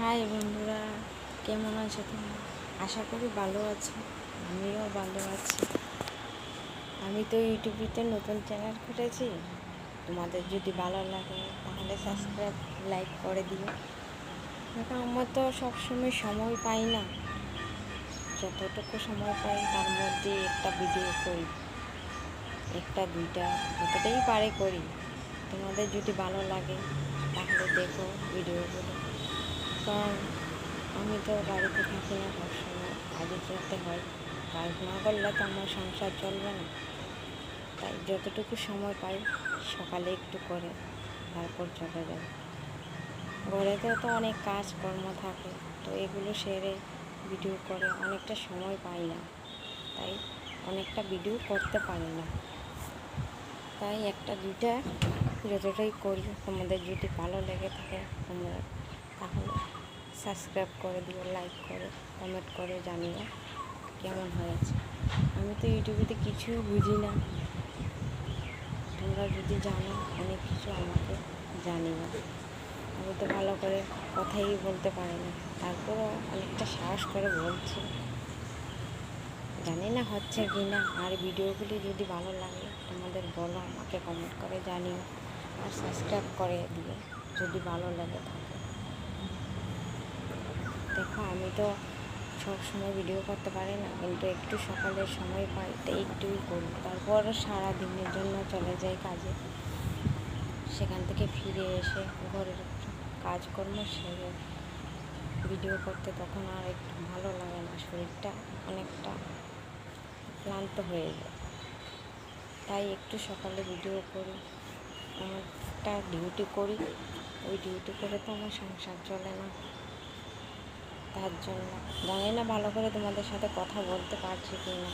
High বন্ধুরা, কেমন আছো তোমরা? আশা করি ভালো আছো। আমিও ভালো আছি। আমি তো ইউটিউবেতে নতুন চ্যানেল খুলেছি। তোমাদের যদি ভালো লাগে তাহলে সাবস্ক্রাইব লাইক করে দিও। দেখো, আমার তো সবসময় সময় পাই না। যতটুকু সময় পাই তার মধ্যে একটা ভিডিও করি, একটা দুইটা যতটাই পারে করি। তোমাদের যদি ভালো লাগে তাহলে দেখো ভিডিওগুলো। কারণ আমি তো বাড়িতে থাকি না, সবসময় কাজে যেতে হয়। কাজ না করলে তো আমার সংসার চলবে না। তাই যতটুকু সময় পাই সকালে একটু করে তারপর চলে যাই। ঘরেতেও তো অনেক কাজকর্ম থাকে, তো এগুলো সেরে ভিডিও করে অনেকটা সময় পাই না, তাই অনেকটা ভিডিও করতে পারি না। তাই একটা দুইটা যতটাই করি, তোমাদের যদি ভালো লেগে থাকে তোমরা তাহলে সাবস্ক্রাইব করে দিও, লাইক করে কমেন্ট করে জানিও কেমন হয়েছে। আমি তো ইউটিউবেতে কিছুই বুঝি না, তোমরা যদি জানো অনেক কিছু আমাকে জানিও। আমি তো ভালো করে কথাই বলতে পারি না, তারপরও অনেকটা সাহস করে বলছি। জানি না হচ্ছে কি না। আর ভিডিওগুলি যদি ভালো লাগে তোমাদের বলো, আমাকে কমেন্ট করে জানিও, আর সাবস্ক্রাইব করে দিও যদি ভালো লাগে থাকে। দেখো, আমি তো সব সময় ভিডিও করতে পারি না, কিন্তু একটু সকালের সময় পাই তাই একটুই করি। তারপর সারা দিনের জন্য চলে যাই কাজে। সেখান থেকে ফিরে এসে ঘরের কাজকর্ম সেরে ভিডিও করতে তখন আর একটু ভালো লাগে না, শরীরটা অনেকটা ক্লান্ত হয়ে যায়। তাই একটু সকালে ভিডিও করি। আমার একটা ডিউটি করি, ওই ডিউটি করে তো আমার সংসার চলে না। তার জন্য জানি না ভালো করে তোমাদের সাথে কথা বলতে পারছি কি না।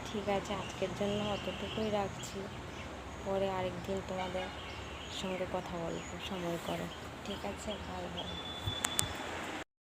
ঠিক আছে, আজকের জন্য অতটুকুই রাখছি। পরে আরেকদিন তোমাদের সঙ্গে কথা বলবো সময় করে। ঠিক আছে, বাই বাই।